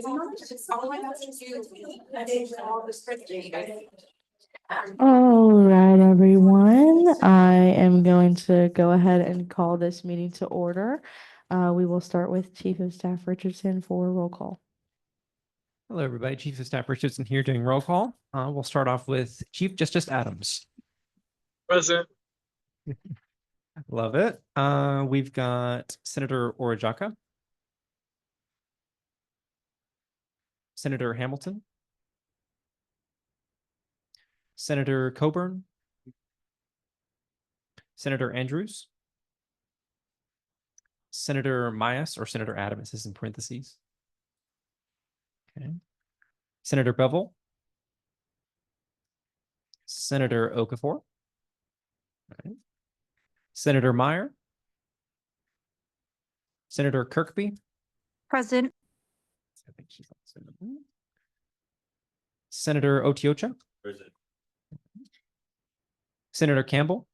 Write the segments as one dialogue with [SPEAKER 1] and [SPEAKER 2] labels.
[SPEAKER 1] All right, everyone. I am going to go ahead and call this meeting to order. We will start with Chief of Staff Richardson for roll call.
[SPEAKER 2] Hello, everybody. Chief of Staff Richardson here doing roll call. We'll start off with Chief Justice Adams.
[SPEAKER 3] Present.
[SPEAKER 2] Love it. We've got Senator Orojaka, Senator Hamilton, Senator Coburn, Senator Andrews, Senator Myas, or Senator Adams is in parentheses. Okay. Senator Bevel, Senator Okafor, right. Senator Meyer, Senator Kirkby.
[SPEAKER 4] Present.
[SPEAKER 2] I think she's also in the room. Senator Otiocha.
[SPEAKER 3] Present.
[SPEAKER 2] Senator Campbell.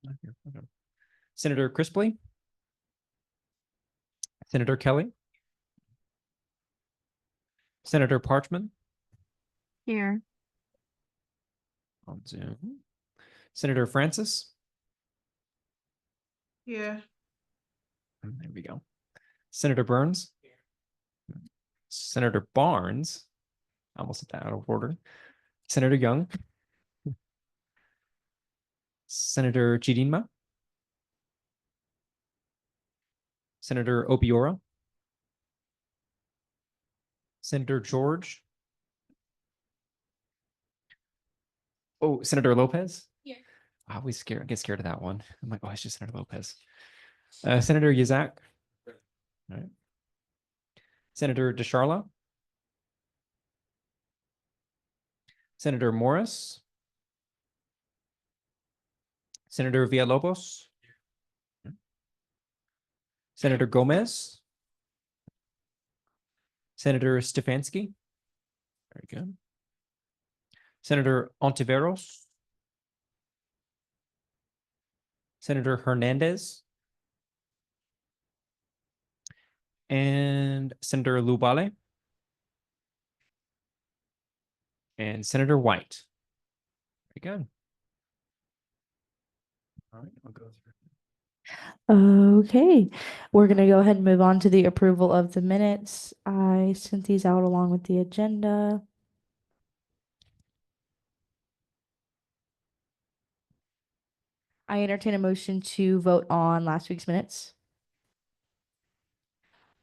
[SPEAKER 2] Not here. Okay. Senator Crispley. Senator Kelly. Senator Parchman.
[SPEAKER 4] Here.
[SPEAKER 2] On Zoom. Senator Francis.
[SPEAKER 3] Yeah.
[SPEAKER 2] And there we go. Senator Burns. Senator Barnes. I almost hit that out of order. Senator Young. Senator Chidinma. Senator Obiora. Senator George. Oh, Senator Lopez.
[SPEAKER 4] Here.
[SPEAKER 2] I always get scared of that one. I'm like, oh, it's just Senator Lopez. Senator Yazak. All right. Senator DeSharla. Senator Morris. Senator Villalobos. Senator Gomez. Senator Stefanski. Very good. Senator Ontiveros. Senator Hernandez. And Senator Lubale. And Senator White. Very good. All right, I'll go through.
[SPEAKER 1] Okay, we're going to go ahead and move on to the approval of the minutes. I sent these out along with the agenda. I entertain a motion to vote on last week's minutes.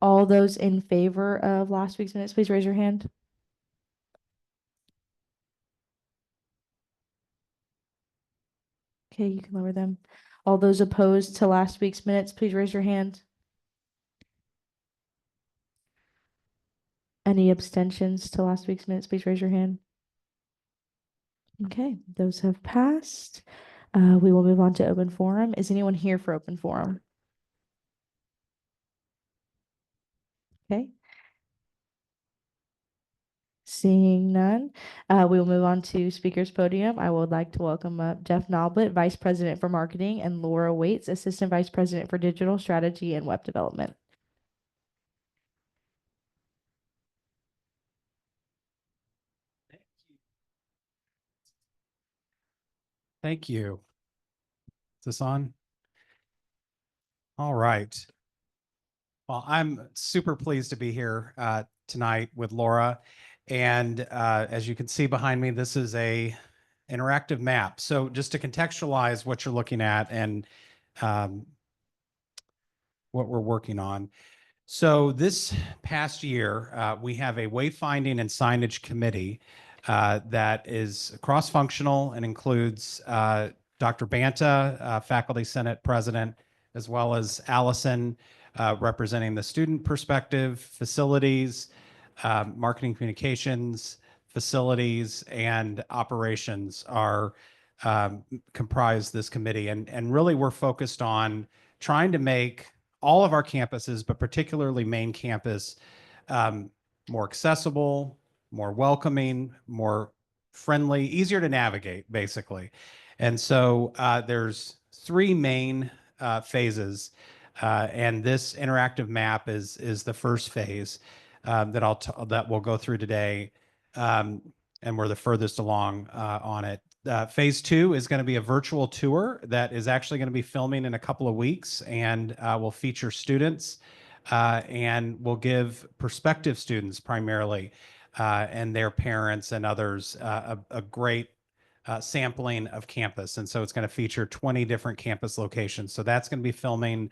[SPEAKER 1] All those in favor of last week's minutes, please raise your hand. Okay, you can lower them. All those opposed to last week's minutes, please raise your hand. Any abstentions to last week's minutes, please raise your hand. Okay, those have passed. We will move on to open forum. Is anyone here for open forum? Okay. Seeing none, we will move on to speaker's podium. I would like to welcome up Jeff Noblitt, Vice President for Marketing, and Laura Waits, Assistant Vice President for Digital Strategy and Web Development.
[SPEAKER 5] Thank you. Is this on? All right. Well, I'm super pleased to be here tonight with Laura. And as you can see behind me, this is a interactive map. So just to contextualize what you're looking at and what we're working on. So this past year, we have a wayfinding and signage committee that is cross-functional and includes Dr. Banta, Faculty Senate President, as well as Allison, representing the student perspective, facilities, marketing communications, facilities, and operations are comprise this committee. And really we're focused on trying to make all of our campuses, but particularly main campus, more accessible, more welcoming, more friendly, easier to navigate, basically. And so there's three main phases And this interactive map is the first phase that we'll go through today, and we're the furthest along on it. Phase 2 is going to be a virtual tour that is actually going to be filming in a couple of weeks, and will feature students and will give prospective students primarily and their parents and others a great sampling of campus. And so it's going to feature 20 different campus locations. So that's going to be filming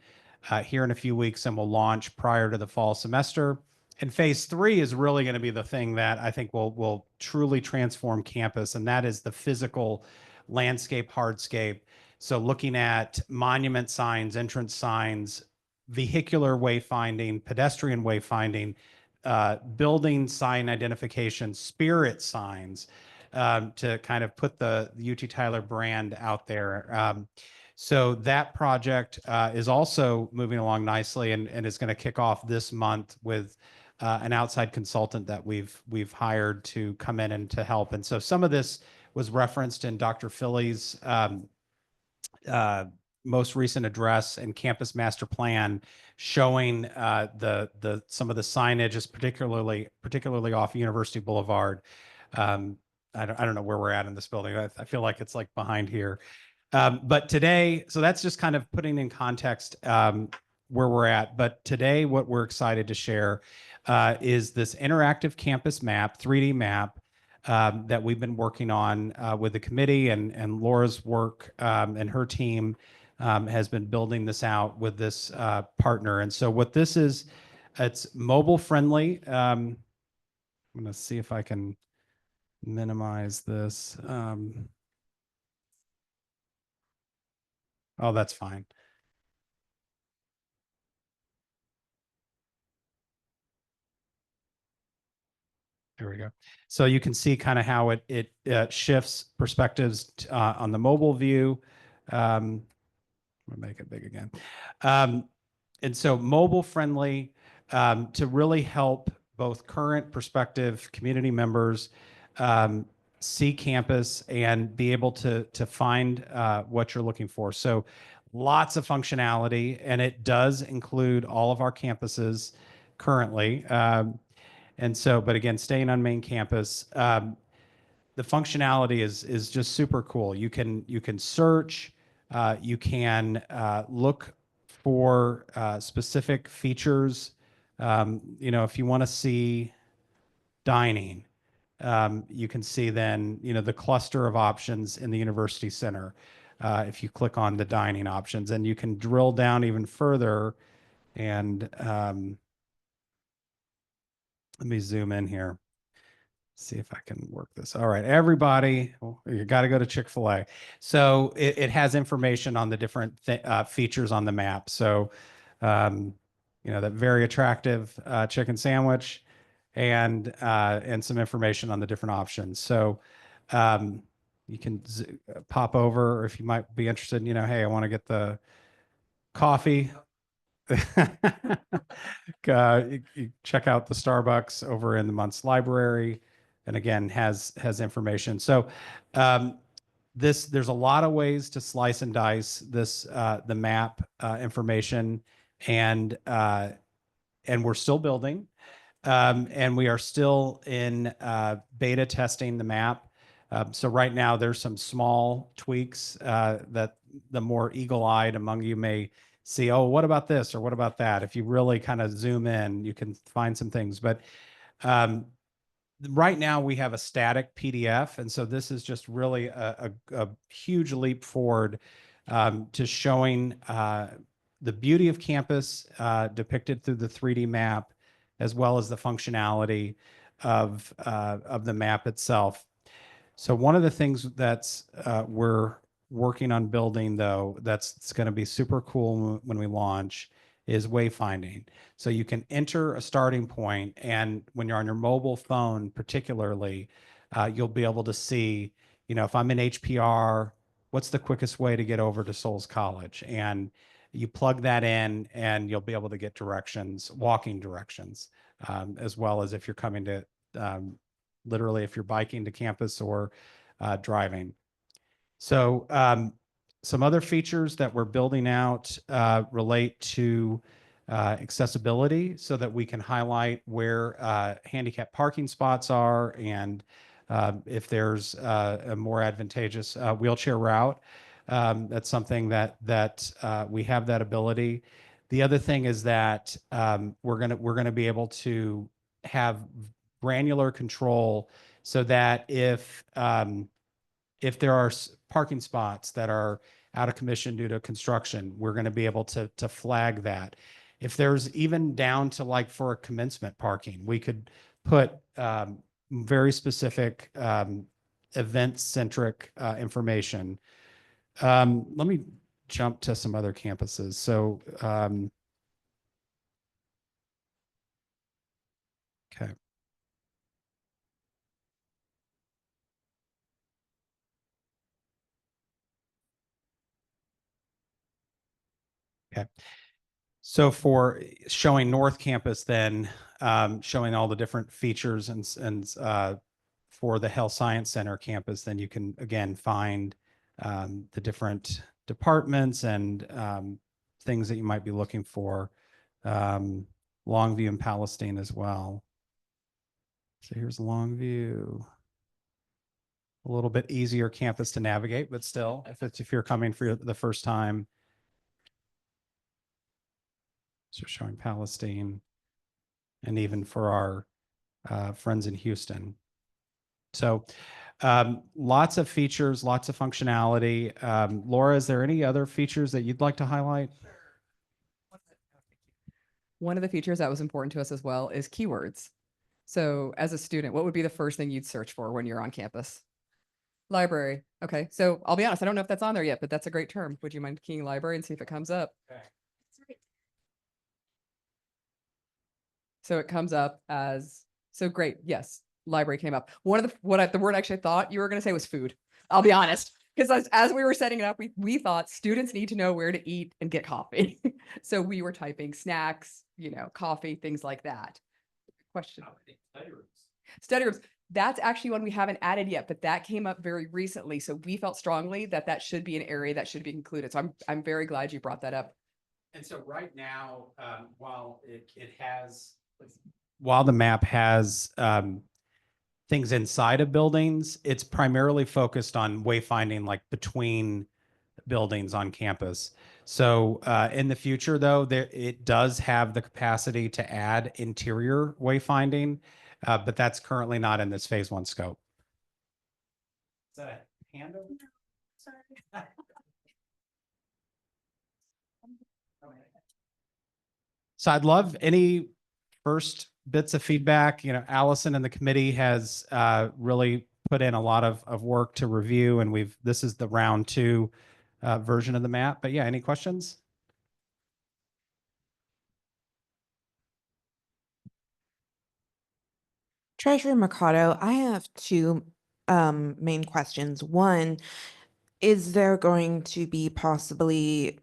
[SPEAKER 5] here in a few weeks, and will launch prior to the fall semester. And phase 3 is really going to be the thing that I think will truly transform campus, and that is the physical landscape, hardscape. So looking at monument signs, entrance signs, vehicular wayfinding, pedestrian wayfinding, building sign identification, spirit signs, to kind of put the UT Tyler brand out there. So that project is also moving along nicely, and is going to kick off this month with an outside consultant that we've hired to come in and to help. And so some of this was referenced in Dr. Philly's most recent address and campus master plan, showing the some of the signage is particularly off University Boulevard. I don't know where we're at in this building. I feel like it's like behind here. But today, so that's just kind of putting in context where we're at. But today, what we're excited to share is this interactive campus map, 3D map, that we've been working on with the committee, and Laura's work and her team has been building this out with this partner. And so what this is, it's mobile friendly. I'm going to see if I can minimize this. Oh, that's fine. There we go. So you can see kind of how it shifts perspectives on the mobile view. I'm gonna make it big again. And so mobile friendly to really help both current prospective community members see campus and be able to find what you're looking for. So lots of functionality, and it does include all of our campuses currently. And so, but again, staying on main campus, the functionality is just super cool. You can search, you can look for specific features. If you want to see dining, you can see then the cluster of options in the University Center. If you click on the dining options, and you can drill down even further, and let me zoom in here. See if I can work this. All right, everybody, you got to go to Chick-fil-A. So it has information on the different features on the map. So, that very attractive chicken sandwich, and some information on the different options. So you can pop over, or if you might be interested, hey, I want to get the coffee. You check out the Starbucks over in the Muntz Library, and again has information. So there's a lot of ways to slice and dice this the map information, and we're still building, and we are still in beta testing the map. So right now there's some small tweaks that the more eagle-eyed among you may see. Oh, what about this, or what about that? If you really kind of zoom in, you can find some things. But right now we have a static PDF, and so this is just really a huge leap forward to showing the beauty of campus depicted through the 3D map, as well as the functionality of the map itself. So one of the things that's we're working on building, though, that's going to be super cool when we launch, is wayfinding. So you can enter a starting point, and when you're on your mobile phone particularly, you'll be able to see, if I'm in HPR, what's the quickest way to get over to Souls College? And you plug that in, and you'll be able to get directions, walking directions, as well as if you're coming to, literally if you're biking to campus or driving. So Some other features that we're building out relate to accessibility so that we can highlight where handicap parking spots are and if there's a more advantageous wheelchair route. That's something that we have that ability. The other thing is that we're gonna be able to have granular control so that if there are parking spots that are out of commission due to construction, we're going to be able to flag that. If there's even down to like for a commencement parking, we could put very specific event-centric information. Let me jump to some other campuses. So, okay. Okay. So for showing North Campus, then showing all the different features and for the Health Science Center campus, then you can again find the different departments and things that you might be looking for. Longview and Palestine as well. So here's Longview. A little bit easier campus to navigate, but still, if you're coming for the first time. So showing Palestine and even for our friends in Houston. So lots of features, lots of functionality. Laura, is there any other features that you'd like to highlight?
[SPEAKER 3] One of the features that was important to us as well is keywords. So as a student, what would be the first thing you'd search for when you're on campus? Library. Okay. So I'll be honest, I don't know if that's on there yet, but that's a great term. Would you mind keying library and see if it comes up?
[SPEAKER 5] Okay.
[SPEAKER 3] So it comes up as, so great. Yes. Library came up. One of the word I actually thought you were going to say was food. I'll be honest. Because as we were setting it up, we thought students need to know where to eat and get coffee. So we were typing snacks, coffee, things like that. Question. Study rooms. That's actually one we haven't added yet, but that came up very recently. So we felt strongly that that should be an area that should be included. So I'm very glad you brought that up.
[SPEAKER 5] And so right now, while the map has things inside of buildings, it's primarily focused on wayfinding like between buildings on campus. So in the future, though, it does have the capacity to add interior wayfinding, but that's currently not in this phase 1 scope. Is that a hand over there? Sorry. So I'd love any first bits of feedback. Allison and the committee has really put in a lot of work to review, and this is the round 2 version of the map. But yeah, any questions?
[SPEAKER 6] Treasurer Mercado, I have two main questions. One, is there going to be possibly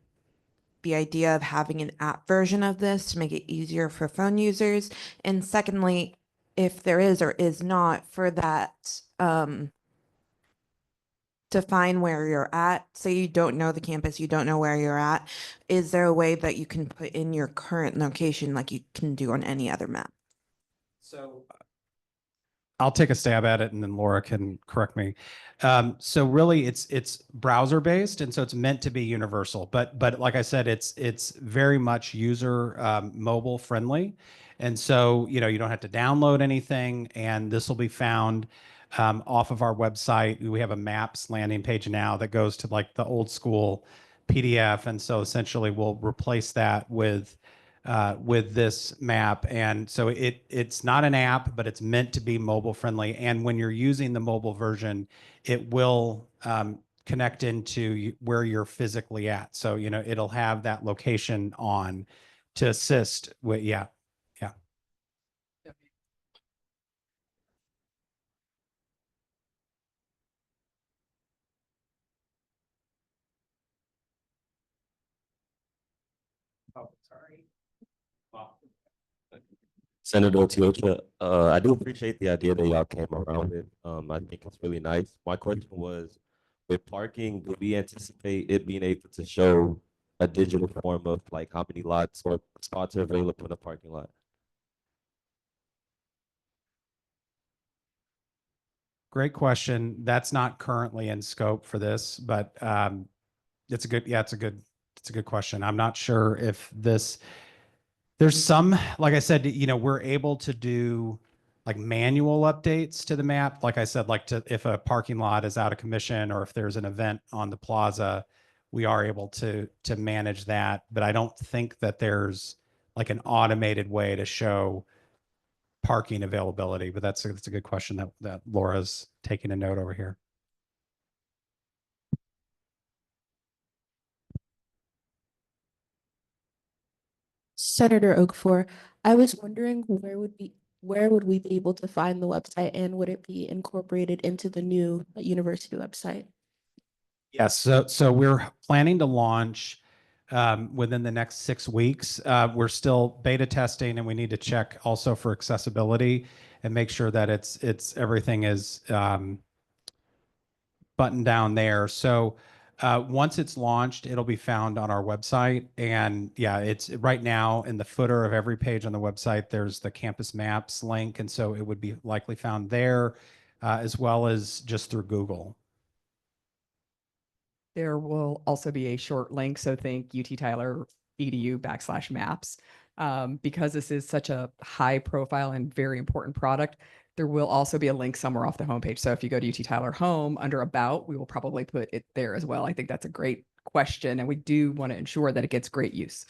[SPEAKER 6] the idea of having an app version of this to make it easier for phone users? And secondly, if there is or is not, for that define where you're at. Say you don't know the campus, you don't know where you're at. Is there a way that you can put in your current location like you can do on any other map?
[SPEAKER 5] So I'll take a stab at it and then Laura can correct me. So really it's browser based, and so it's meant to be universal, but like I said, it's very much user mobile friendly. And so, you don't have to download anything, and this will be found off of our website. We have a maps landing page now that goes to like the old school PDF. And so essentially we'll replace that with this map. And so it's not an app, but it's meant to be mobile friendly. And when you're using the mobile version, it will connect into where you're physically at. So, it'll have that location on to assist with, yeah. Oh, sorry. Well,
[SPEAKER 7] Senator Tiocha, I do appreciate the idea that y'all came around with. I think it's really nice. My question was, with parking, do we anticipate it being able to show a digital form of like how many lots or spots are available in the parking lot?
[SPEAKER 5] Great question. That's not currently in scope for this, but it's a good, yeah, it's a good question. I'm not sure if there's some, like I said, we're able to do like manual updates to the map. Like I said, like if a parking lot is out of commission or if there's an event on the plaza, we are able to manage that. But I don't think that there's like an automated way to show parking availability. But that's a good question that Laura's taking a note over here.
[SPEAKER 8] Senator Okafor, I was wondering where would we be able to find the website and would it be incorporated into the new university website?
[SPEAKER 5] Yes, so we're planning to launch within the next 6 weeks. We're still beta testing, and we need to check also for accessibility and make sure that everything is buttoned down there. So once it's launched, it'll be found on our website. And yeah, it's right now in the footer of every page on the website, there's the campus maps link. And so it would be likely found there as well as just through Google.
[SPEAKER 3] There will also be a short link. So think UT Tyler edu/maps. Because this is such a high profile and very important product, there will also be a link somewhere off the homepage. So if you go to UT Tyler Home under About, we will probably put it there as well. I think that's a great question, and we do want to ensure that it gets great use.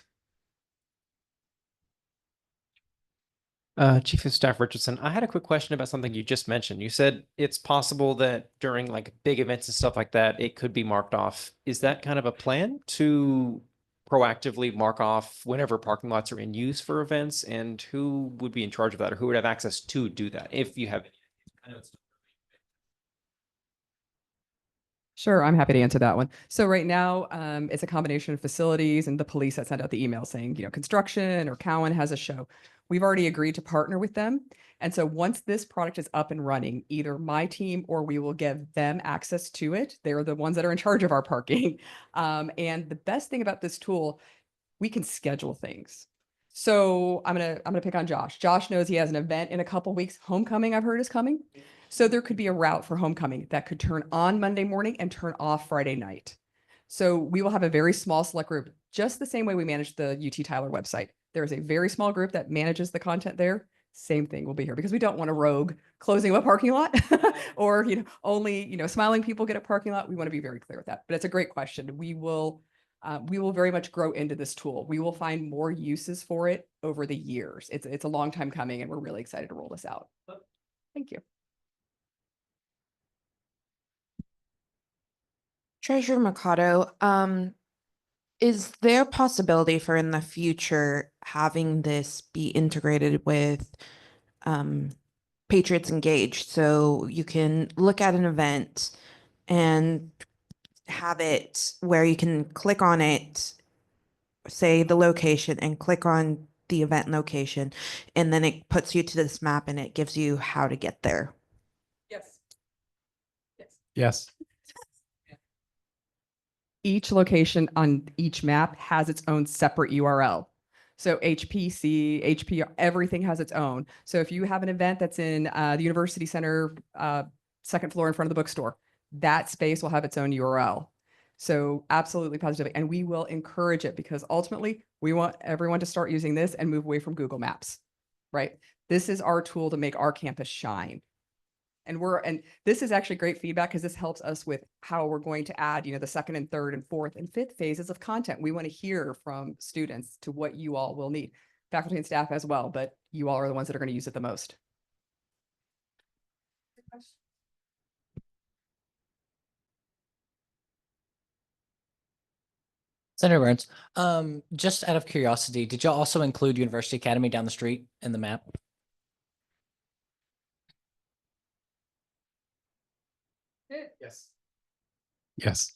[SPEAKER 2] Chief of Staff Richardson, I had a quick question about something you just mentioned. You said it's possible that during like big events and stuff like that, it could be marked off. Is that kind of a plan to proactively mark off whenever parking lots are in use for events? And who would be in charge of that, or who would have access to do that if you have any? I know it's
[SPEAKER 3] Sure, I'm happy to answer that one. So right now, it's a combination of facilities and the police that send out the email saying, construction or Cowan has a show. We've already agreed to partner with them. And so once this product is up and running, either my team or we will give them access to it. They're the ones that are in charge of our parking. And the best thing about this tool, we can schedule things. So I'm gonna pick on Josh. Josh knows he has an event in a couple weeks. Homecoming, I've heard, is coming. So there could be a route for homecoming that could turn on Monday morning and turn off Friday night. So we will have a very small select group, just the same way we manage the UT Tyler website. There is a very small group that manages the content there. Same thing will be here because we don't want a rogue closing a parking lot or only smiling people get a parking lot. We want to be very clear with that. But it's a great question. We will very much grow into this tool. We will find more uses for it over the years. It's a long time coming, and we're really excited to roll this out. Thank you.
[SPEAKER 6] Treasurer Mercado, is there a possibility for in the future having this be integrated with Patriots Engaged? So you can look at an event and have it where you can click on it, say the location, and click on the event location, and then it puts you to this map and it gives you how to get there.
[SPEAKER 3] Yes. Yes.
[SPEAKER 5] Yes.
[SPEAKER 3] Each location on each map has its own separate URL. So HPC, HPR, everything has its own. So if you have an event that's in the University Center, second floor in front of the bookstore, that space will have its own URL. So absolutely positively. And we will encourage it because ultimately we want everyone to start using this and move away from Google Maps, right? This is our tool to make our campus shine. And this is actually great feedback because this helps us with how we're going to add, the second and third and fourth and fifth phases of content. We want to hear from students to what you all will need, faculty and staff as well, but you all are the ones that are going to use it the most.
[SPEAKER 9] Senator Burns, just out of curiosity, did y'all also include University Academy down the street in the map?
[SPEAKER 5] Yes. Yes.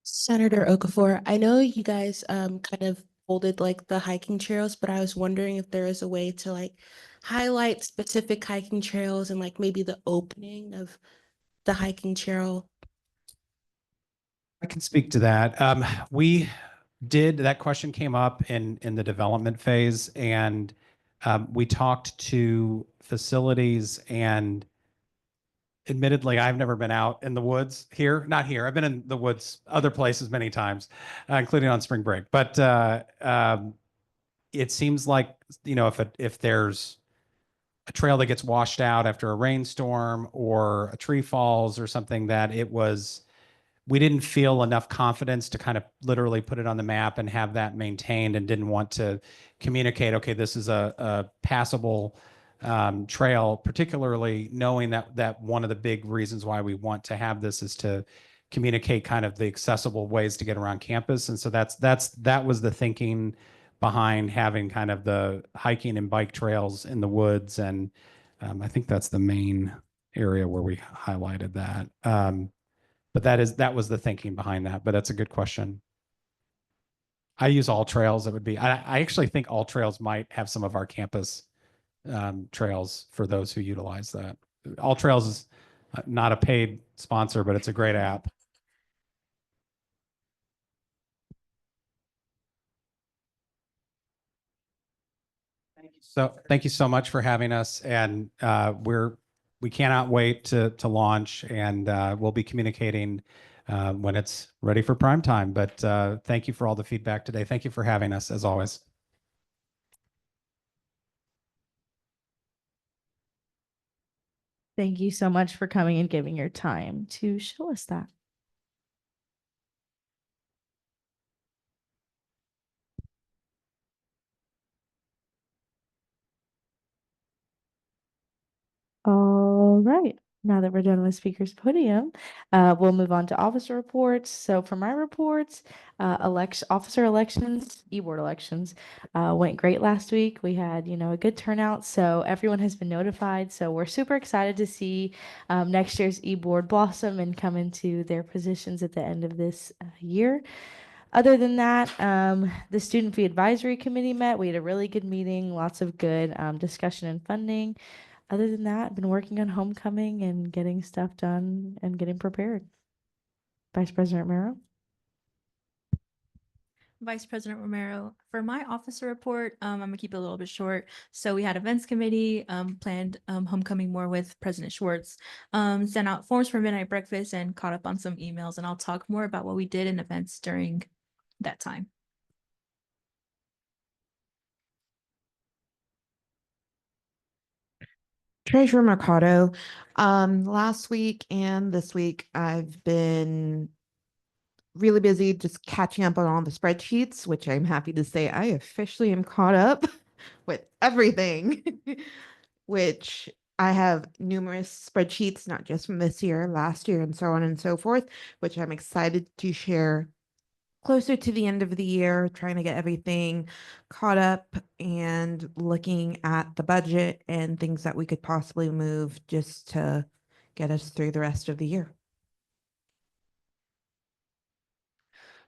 [SPEAKER 8] Senator Okafor, I know you guys kind of folded like the hiking trails, but I was wondering if there is a way to like highlight specific hiking trails and like maybe the opening of the hiking trail.
[SPEAKER 5] I can speak to that. That question came up in the development phase, and we talked to facilities, and admittedly, I've never been out in the woods here, not here. I've been in the woods other places many times, including on spring break. But it seems like, if there's a trail that gets washed out after a rainstorm or a tree falls or something, we didn't feel enough confidence to kind of literally put it on the map and have that maintained, and didn't want to communicate, okay, this is a passable trail, particularly knowing that one of the big reasons why we want to have this is to communicate kind of the accessible ways to get around campus. And so that was the thinking behind having kind of the hiking and bike trails in the woods. And I think that's the main area where we highlighted that. But that was the thinking behind that. But that's a good question. I use all trails. I actually think all trails might have some of our campus trails for those who utilize that. All Trails is not a paid sponsor, but it's a great app. Thank you so much for having us, and we cannot wait to launch, and we'll be communicating when it's ready for prime time. But thank you for all the feedback today. Thank you for having us, as always.
[SPEAKER 1] Thank you so much for coming and giving your time to show us that. All right. Now that we're done with Speaker's Podium, we'll move on to officer reports. So for my reports, officer elections, e-board elections went great last week. We had, a good turnout. So everyone has been notified. So we're super excited to see next year's e-board blossom and come into their positions at the end of this year. Other than that, the Student Fee Advisory Committee met. We had a really good meeting, lots of good discussion and funding. Other than that, I've been working on homecoming and getting stuff done and getting prepared. Vice President Romero.
[SPEAKER 4] Vice President Romero, for my officer report, I'm gonna keep it a little bit short. So we had events committee, planned homecoming more with President Schwartz, sent out forms for midnight breakfast and caught up on some emails, and I'll talk more about what we did in events during that time.
[SPEAKER 6] Treasurer Mercado, last week and this week, I've been really busy just catching up on all the spreadsheets, which I'm happy to say I officially am caught up with everything, which I have numerous spreadsheets, not just from this year, last year, and so on and so forth, which I'm excited to share closer to the end of the year, trying to get everything caught up and looking at the budget and things that we could possibly move just to get us through the rest of the year.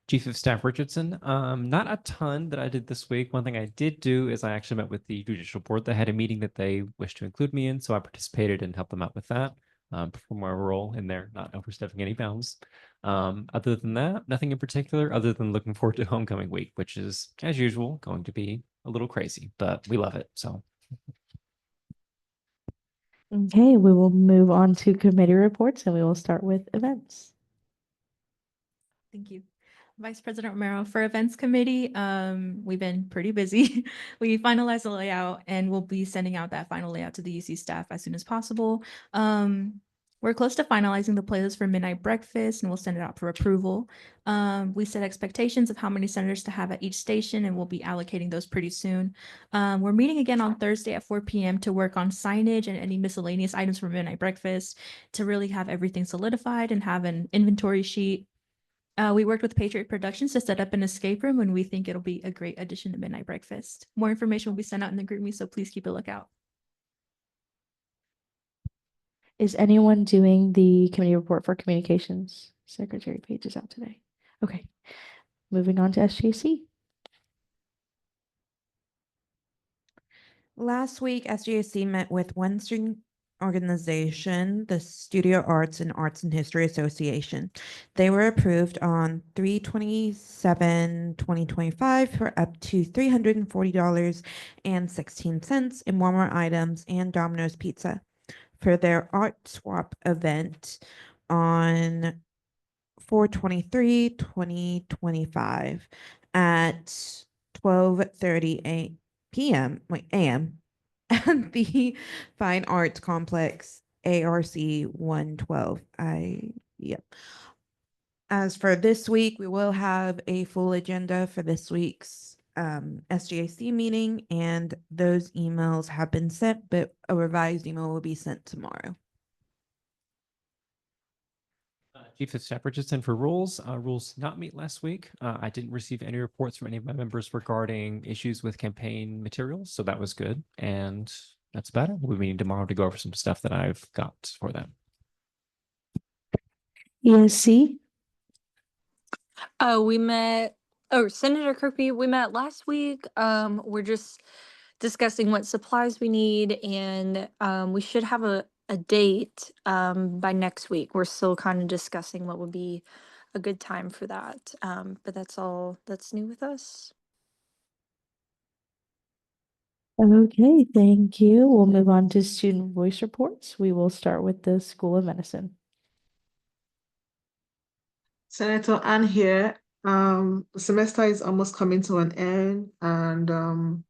[SPEAKER 2] Chief of Staff Richardson, not a ton that I did this week. One thing I did do is I actually met with the judicial board. They had a meeting that they wished to include me in, so I participated and helped them out with that. Perform my role in there, not overstepping any bounds. Other than that, nothing in particular, other than looking forward to homecoming week, which is, as usual, going to be a little crazy, but we love it. So.
[SPEAKER 1] Okay, we will move on to committee reports, and we will start with events.
[SPEAKER 4] Thank you. Vice President Romero, for events committee, we've been pretty busy. We finalized the layout and we'll be sending out that final layout to the UC staff as soon as possible. We're close to finalizing the playlist for midnight breakfast and we'll send it out for approval. We set expectations of how many senators to have at each station and we'll be allocating those pretty soon. We're meeting again on Thursday at 4 p.m. to work on signage and any miscellaneous items for midnight breakfast to really have everything solidified and have an inventory sheet. We worked with Patriot Productions to set up an escape room and we think it'll be a great addition to Midnight Breakfast. More information will be sent out in the group me, so please keep a lookout.
[SPEAKER 1] Is anyone doing the committee report for communications? Secretary Page is out today. Okay, moving on to SGC.
[SPEAKER 6] Last week, SGAC met with one student organization, the Studio Arts and Arts and History Association. They were approved on 3/27/2025 for up to $340.16 in warmer items and Domino's Pizza for their art swap event on 4/23/2025 at 12:30 p.m. AM at the Fine Arts Complex ARC 112. Yep. As for this week, we will have a full agenda for this week's SGAC meeting, and those emails have been sent, but a revised email will be sent tomorrow.
[SPEAKER 2] Chief of Staff Richardson for rules. Rules did not meet last week. I didn't receive any reports from any of my members regarding issues with campaign materials, so that was good. And that's about it. We'll be meeting tomorrow to go over some stuff that I've got for them.
[SPEAKER 1] ESC.
[SPEAKER 10] We met, Senator Kirkby, we met last week. We're just discussing what supplies we need, and we should have a date by next week. We're still kind of discussing what would be a good time for that. But that's all that's new with us.
[SPEAKER 1] Okay, thank you. We'll move on to student voice reports. We will start with the School of Medicine.
[SPEAKER 11] Senator Ann here. The semester is almost coming to an end, and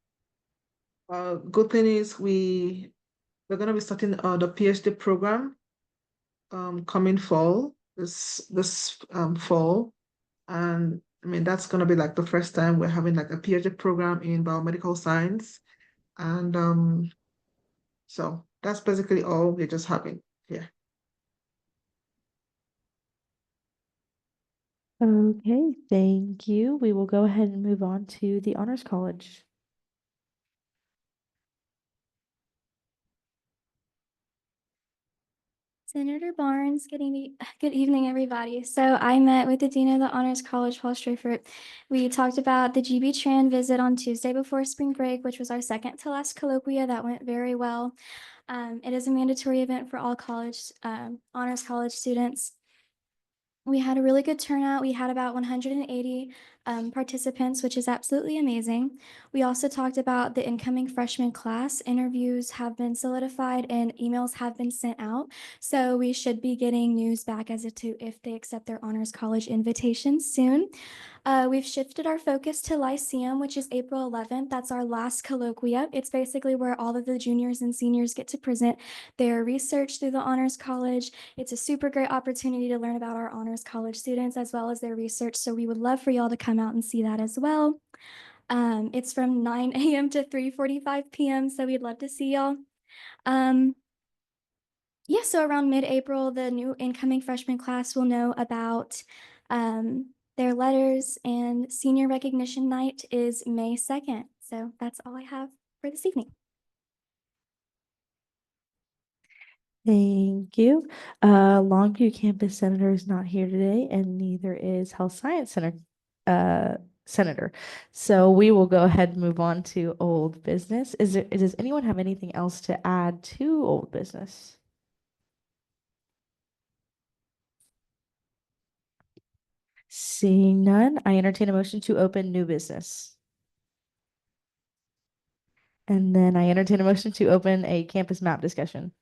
[SPEAKER 11] good thing is we're gonna be starting the PhD program coming fall, this fall. And I mean that's gonna be like the first time we're having like a PhD program in biomedical science. And so that's basically all we're just having here.
[SPEAKER 1] Okay, thank you. We will go ahead and move on to the Honors College.
[SPEAKER 12] Senator Barnes, good evening, everybody. So I met with the Dean of the Honors College, Paul Strafford. We talked about the GB Tran visit on Tuesday before spring break, which was our second to last colloquia. That went very well. It is a mandatory event for all honors college students. We had a really good turnout. We had about 180 participants, which is absolutely amazing. We also talked about the incoming freshman class. Interviews have been solidified and emails have been sent out. So we should be getting news back as to if they accept their honors college invitation soon. We've shifted our focus to Lyceum, which is April 11th. That's our last colloquia. It's basically where all of the juniors and seniors get to present their research through the Honors College. It's a super great opportunity to learn about our Honors College students as well as their research. So we would love for y'all to come out and see that as well. It's from 9 a.m. to 3:45 p.m. So we'd love to see y'all. Yeah, so around mid-April, the new incoming freshman class will know about their letters, and senior recognition night is May 2nd. So that's all I have for this evening.
[SPEAKER 1] Thank you. Longview Campus Senator is not here today, and neither is Health Science Center Senator. So we will go ahead and move on to old business. Does anyone have anything else to add to old business? Seeing none, I entertain a motion to open new business. And then I entertain a motion to open a campus map discussion.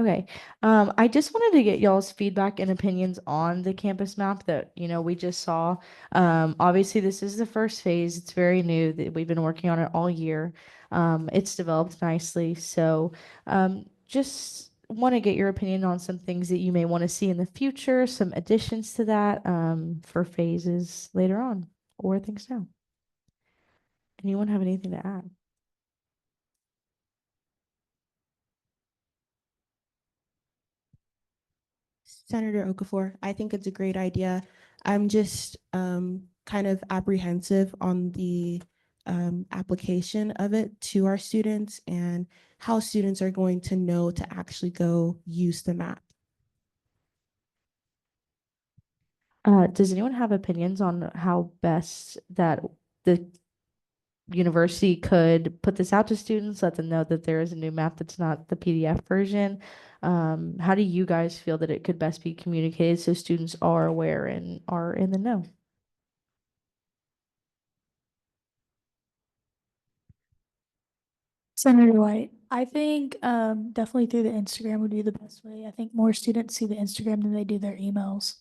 [SPEAKER 1] Okay, I just wanted to get y'all's feedback and opinions on the campus map that, we just saw. Obviously, this is the first phase. It's very new. That we've been working on it all year. It's developed nicely. So just want to get your opinion on some things that you may want to see in the future, some additions to that for phases later on, or things now. Anyone have anything to add?
[SPEAKER 8] Senator Okafor, I think it's a great idea. I'm just kind of apprehensive on the application of it to our students and how students are going to know to actually go use the map.
[SPEAKER 1] Does anyone have opinions on how best that the university could put this out to students, let them know that there is a new map that's not the PDF version. How do you guys feel that it could best be communicated so students are aware and are in the know?
[SPEAKER 13] Senator White, I think definitely through the Instagram would be the best way. I think more students see the Instagram than they do their emails.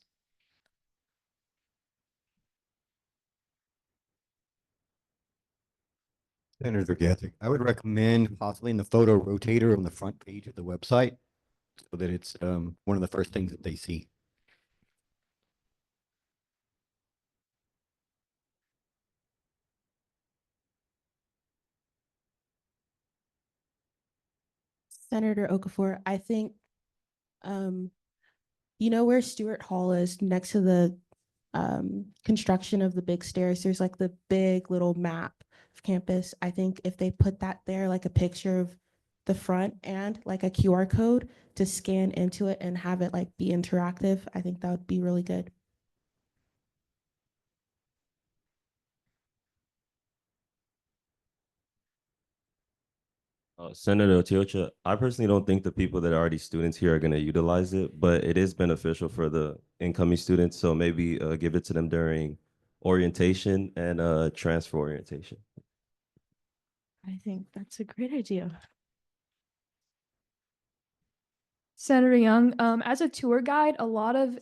[SPEAKER 14] Senator Gathering, I would recommend possibly in the photo rotator on the front page of the website so that it's one of the first things that they see.
[SPEAKER 8] Senator Okafor, I think, you know where Stewart Hall is next to the construction of the big stairs, there's like the big little map of campus. I think if they put that there, like a picture of the front and like a QR code to scan into it and have it like be interactive, I think that would be really good.
[SPEAKER 7] Senator Teocha, I personally don't think the people that are already students here are going to utilize it, but it is beneficial for the incoming students. So maybe give it to them during orientation and transfer orientation.
[SPEAKER 1] I think that's a great idea.
[SPEAKER 15] Senator Young, as a tour guide, a lot of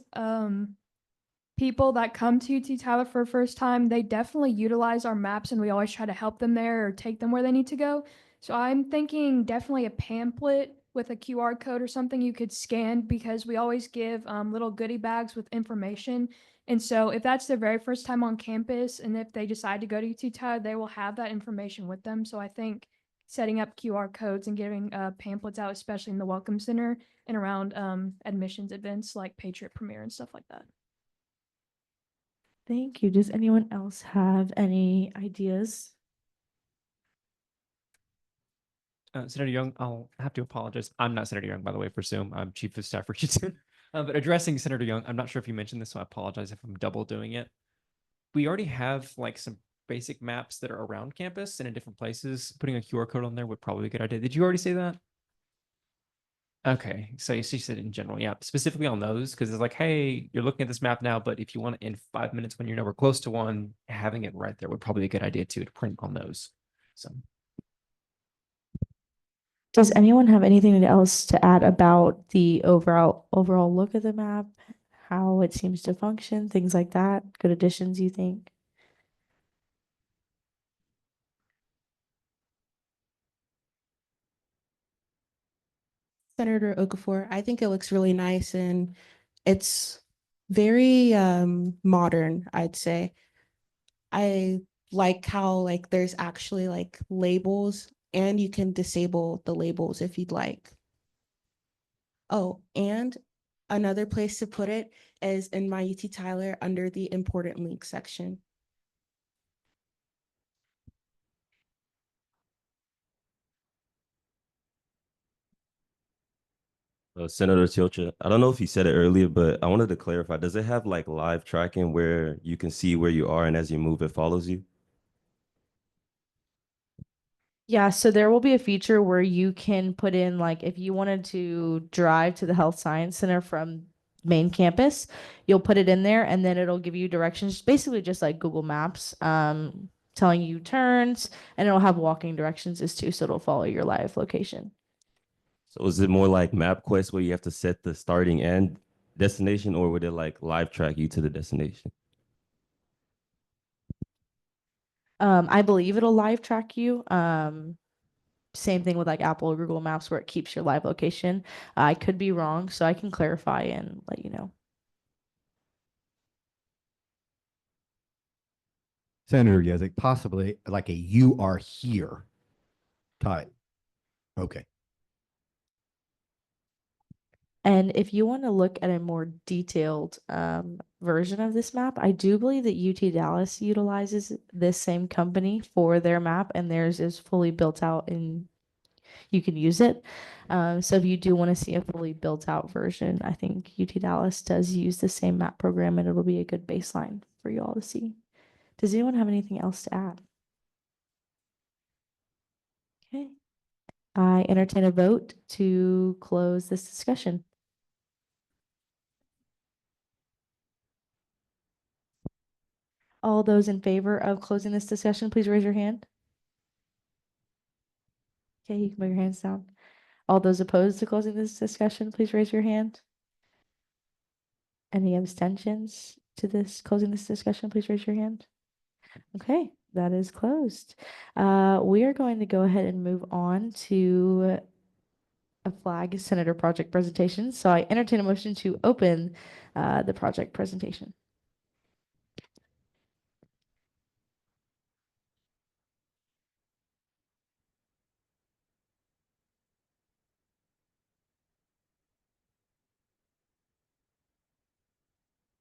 [SPEAKER 15] people that come to UT Tyler for the first time, they definitely utilize our maps and we always try to help them there or take them where they need to go. So I'm thinking definitely a pamphlet with a QR code or something you could scan because we always give little goodie bags with information. And so if that's their very first time on campus and if they decide to go to UT Tyler, they will have that information with them. So I think setting up QR codes and giving pamphlets out, especially in the Welcome Center and around admissions events like Patriot Premiere and stuff like that.
[SPEAKER 1] Thank you. Does anyone else have any ideas?
[SPEAKER 2] Senator Young, I'll have to apologize. I'm not Senator Young, by the way, for Zoom. I'm Chief of Staff Richardson. But addressing Senator Young, I'm not sure if you mentioned this, so I apologize if I'm double doing it. We already have like some basic maps that are around campus and in different places. Putting a QR code on there would probably be a good idea. Did you already say that? Okay, so you said in general, yeah, specifically on those, because it's like, hey, you're looking at this map now, but if you want it in 5 minutes when you're nowhere close to one, having it right there would probably be a good idea too, to print on those. So.
[SPEAKER 1] Does anyone have anything else to add about the overall look of the map, how it seems to function, things like that? Good additions, you think?
[SPEAKER 8] Senator Okafor, I think it looks really nice and it's very modern, I'd say. I like how like there's actually like labels and you can disable the labels if you'd like. Oh, and another place to put it is in my UT Tyler under the important links section.
[SPEAKER 7] Senator Teocha, I don't know if you said it earlier, but I wanted to clarify. Does it have like live tracking where you can see where you are and as you move, it follows you?
[SPEAKER 1] Yeah, so there will be a feature where you can put in like if you wanted to drive to the health science center from main campus, you'll put it in there and then it'll give you directions, basically just like Google Maps, telling you turns, and it'll have walking directions as too, so it'll follow your live location.
[SPEAKER 7] So is it more like MapQuest where you have to set the starting and destination, or would it like live track you to the destination?
[SPEAKER 1] I believe it'll live track you. Same thing with like Apple or Google Maps where it keeps your live location. I could be wrong, so I can clarify and let you know.
[SPEAKER 14] Senator Yezik, possibly like a "you are here" type. Okay.
[SPEAKER 1] And if you want to look at a more detailed version of this map, I do believe that UT Dallas utilizes this same company for their map, and theirs is fully built out and you can use it. So if you do want to see a fully built out version, I think UT Dallas does use the same map program and it'll be a good baseline for you all to see. Does anyone have anything else to add? I entertain a vote to close this discussion. All those in favor of closing this discussion, please raise your hand. Okay, you can put your hands down. All those opposed to closing this discussion, please raise your hand. Any abstentions to this, closing this discussion, please raise your hand. Okay, that is closed. We are going to go ahead and move on to a flag senator project presentation. So I entertain a motion to open the project presentation.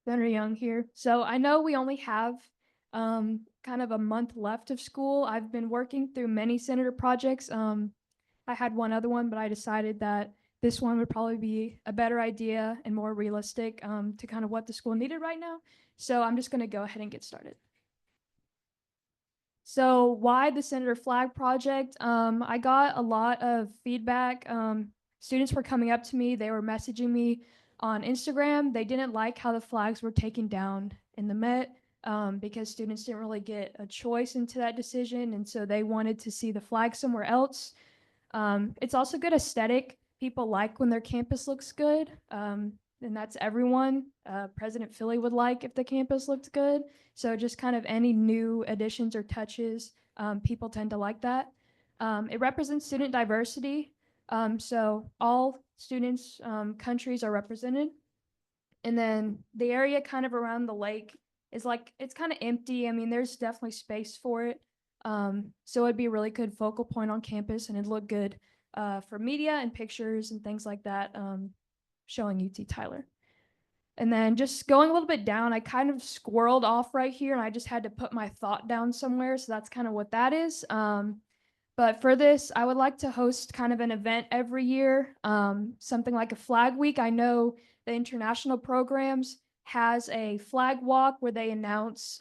[SPEAKER 15] Senator Young here. So I know we only have kind of a month left of school. I've been working through many senator projects. I had one other one, but I decided that this one would probably be a better idea and more realistic to kind of what the school needed right now. So I'm just going to go ahead and get started. So why the Senator Flag Project? I got a lot of feedback. Students were coming up to me. They were messaging me on Instagram. They didn't like how the flags were taken down in the Met because students didn't really get a choice into that decision. And so they wanted to see the flag somewhere else. It's also good aesthetic. People like when their campus looks good. And that's everyone. President Philly would like if the campus looked good. So just kind of any new additions or touches, people tend to like that. It represents student diversity. So all students, countries are represented. And then the area kind of around the lake is like, it's kind of empty. I mean, there's definitely space for it. So it'd be a really good focal point on campus and it'd look good for media and pictures and things like that, showing UT Tyler. And then just going a little bit down, I kind of squirreled off right here and I just had to put my thought down somewhere. So that's kind of what that is. But for this, I would like to host kind of an event every year, something like a flag week. I know the international programs has a flag walk where they announce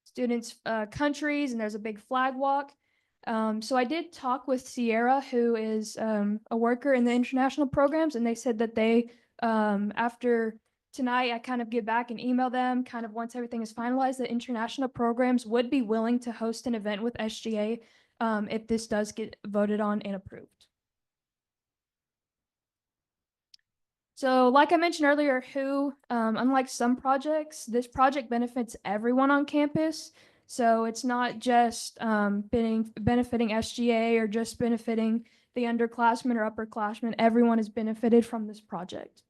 [SPEAKER 15] students' countries and there's a big flag walk. So I did talk with Sierra, who is a worker in the international programs, and they said that they, after tonight, I kind of get back and email them kind of once everything is finalized, that international programs would be willing to host an event with SGA if this does get voted on and approved. So like I mentioned earlier, unlike some projects, this project benefits everyone on campus. So it's not just benefiting SGA or just benefiting the underclassmen or upperclassmen. Everyone is benefited from this project.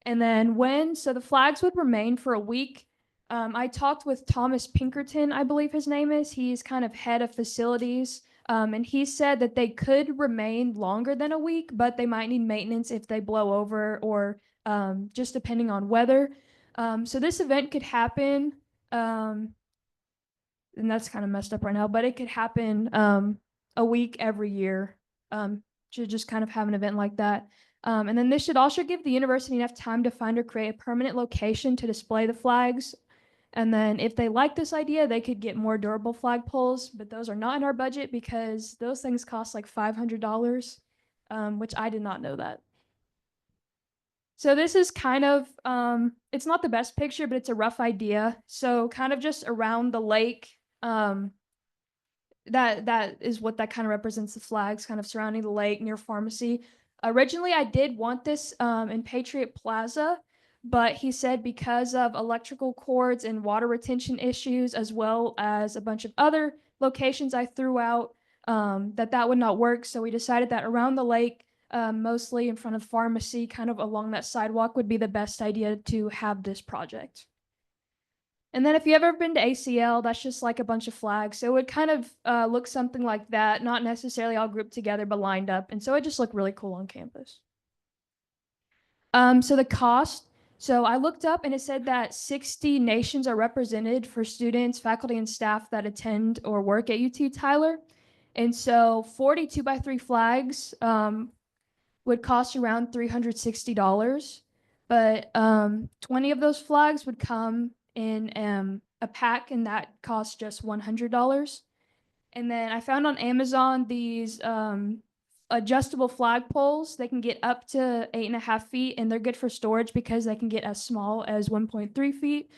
[SPEAKER 15] And then so the flags would remain for a week. I talked with Thomas Pinkerton, I believe his name is. He's kind of head of facilities. And he said that they could remain longer than a week, but they might need maintenance if they blow over or just depending on weather. So this event could happen, and that's kind of messed up right now, but it could happen a week every year to just kind of have an event like that. And then this should also give the university enough time to find or create a permanent location to display the flags. And then if they like this idea, they could get more durable flagpoles, but those are not in our budget because those things cost like $500, which I did not know that. So this is kind of, it's not the best picture, but it's a rough idea. So kind of just around the lake, that is what that kind of represents, the flags kind of surrounding the lake near pharmacy. Originally, I did want this in Patriot Plaza, but he said because of electrical cords and water retention issues, as well as a bunch of other locations I threw out, that would not work. So we decided that around the lake, mostly in front of pharmacy, kind of along that sidewalk, would be the best idea to have this project. And then if you've ever been to ACL, that's just like a bunch of flags. So it would kind of look something like that, not necessarily all grouped together, but lined up. And so it just looked really cool on campus. So the cost, so I looked up and it said that 60 nations are represented for students, faculty, and staff that attend or work at UT Tyler. And so 42 by 3 flags would cost around $360. But 20 of those flags would come in a pack, and that costs just $100. And then I found on Amazon these adjustable flagpoles. They can get up to 8.5 feet, and they're good for storage because they can get as small as 1.3 feet.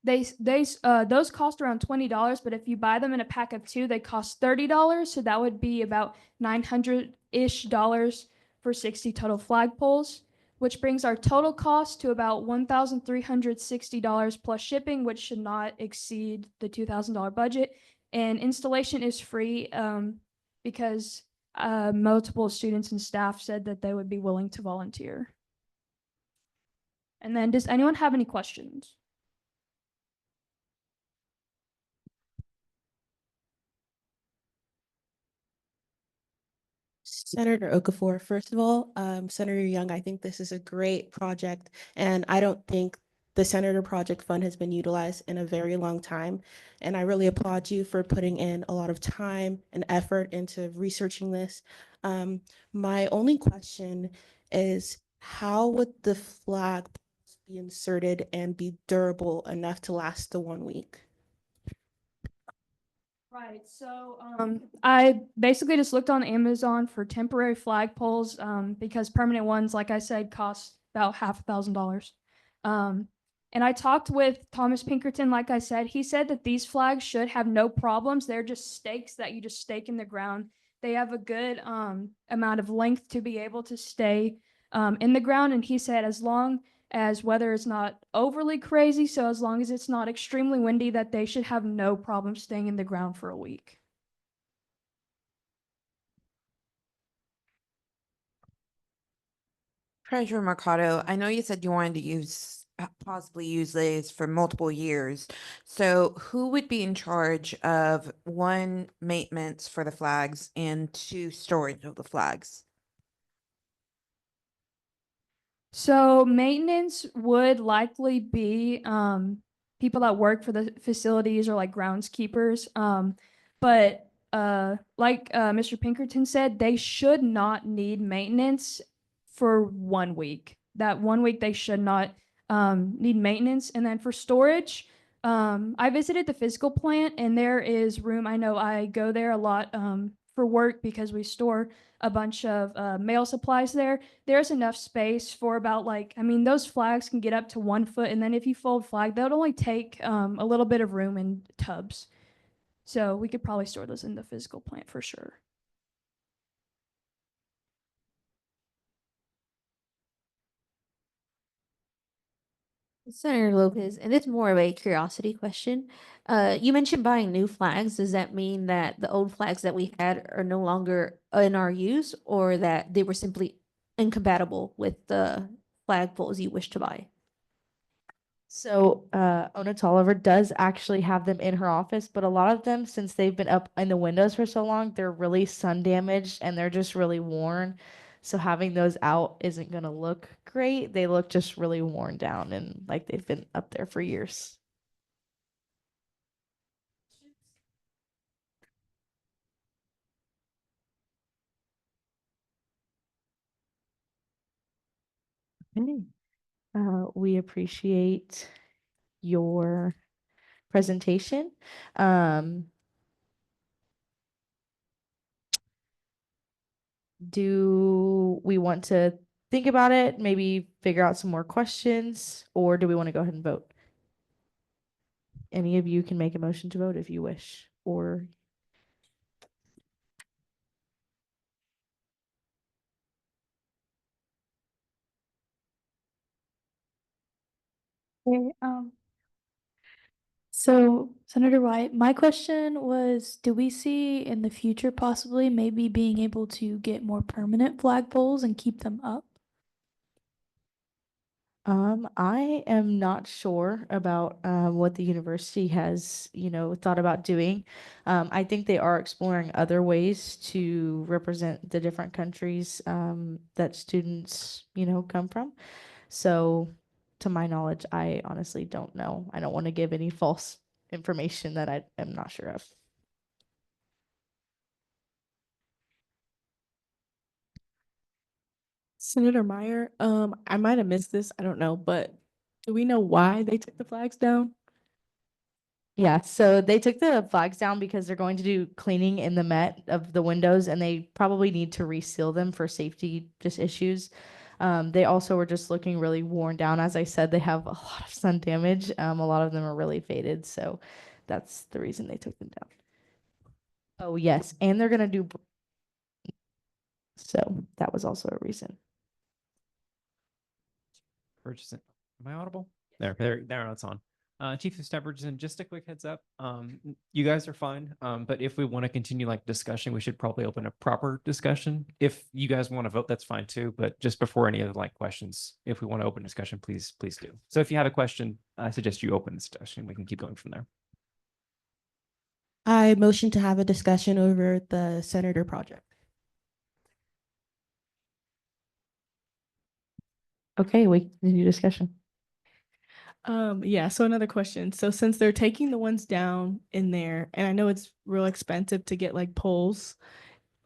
[SPEAKER 15] Those cost around $20, but if you buy them in a pack of 2, they cost $30. So that would be about $900-ish for 60 total flagpoles, which brings our total cost to about $1,360 plus shipping, which should not exceed the $2,000 budget. And installation is free because multiple students and staff said that they would be willing to volunteer. And then does anyone have any questions?
[SPEAKER 8] Senator Okafor, first of all, Senator Young, I think this is a great project, and I don't think the Senator Project Fund has been utilized in a very long time. And I really applaud you for putting in a lot of time and effort into researching this. My only question is, how would the flag be inserted and be durable enough to last the 1 week?
[SPEAKER 15] Right. So I basically just looked on Amazon for temporary flagpoles because permanent ones, like I said, cost about $500,000. And I talked with Thomas Pinkerton, like I said. He said that these flags should have no problems. They're just stakes that you just stake in the ground. They have a good amount of length to be able to stay in the ground. And he said as long as weather is not overly crazy, so as long as it's not extremely windy, that they should have no problem staying in the ground for a week.
[SPEAKER 6] Treasurer Mercado, I know you said you wanted to possibly use these for multiple years. So who would be in charge of 1, maintenance for the flags, and 2, storage of the flags?
[SPEAKER 15] So maintenance would likely be people that work for the facilities or like groundskeepers. But like Mr. Pinkerton said, they should not need maintenance for 1 week. That 1 week they should not need maintenance. And then for storage, I visited the physical plant and there is room. I know I go there a lot for work because we store a bunch of mail supplies there. There's enough space for about those flags can get up to 1 foot. And then if you fold flag, that would only take a little bit of room in tubs. So we could probably store those in the physical plant for sure.
[SPEAKER 16] Senator Lopez, and it's more of a curiosity question. You mentioned buying new flags. Does that mean that the old flags that we had are no longer in our use, or that they were simply incompatible with the flagpoles you wish to buy?
[SPEAKER 1] So, Ona Tolliver does actually have them in her office, but a lot of them, since they've been up in the windows for so long, they're really sun damaged and they're just really worn. So having those out isn't gonna look great. They look just really worn down and like they've been up there for years. Okay. We appreciate your presentation. Do we want to think about it, maybe figure out some more questions, or do we want to go ahead and vote? Any of you can make a motion to vote if you wish, or
[SPEAKER 13] Okay, so Senator White, my question was, do we see in the future possibly maybe being able to get more permanent flagpoles and keep them up?
[SPEAKER 1] I am not sure about what the university has, thought about doing. I think they are exploring other ways to represent the different countries that students, come from. So, to my knowledge, I honestly don't know. I don't want to give any false information that I am not sure of.
[SPEAKER 17] Senator Meyer, I might have missed this, I don't know, but do we know why they took the flags down?
[SPEAKER 1] Yeah, so they took the flags down because they're going to do cleaning in the Met of the windows and they probably need to reseal them for safety just issues. They also were just looking really worn down. As I said, they have a lot of sun damage. A lot of them are really faded, so that's the reason they took them down. Oh, yes, and they're gonna do so that was also a reason.
[SPEAKER 2] Richardson, am I audible? There, it's on. Chief of Staff Richardson, just a quick heads up. You guys are fine. But if we want to continue like discussion, we should probably open a proper discussion. If you guys want to vote, that's fine too. But just before any other like questions, if we want to open discussion, please do. So if you have a question, I suggest you open the discussion. We can keep going from there.
[SPEAKER 8] I motion to have a discussion over the Senator project.
[SPEAKER 1] Okay, we can do discussion.
[SPEAKER 17] Yeah, so another question. So since they're taking the ones down in there, and I know it's real expensive to get like poles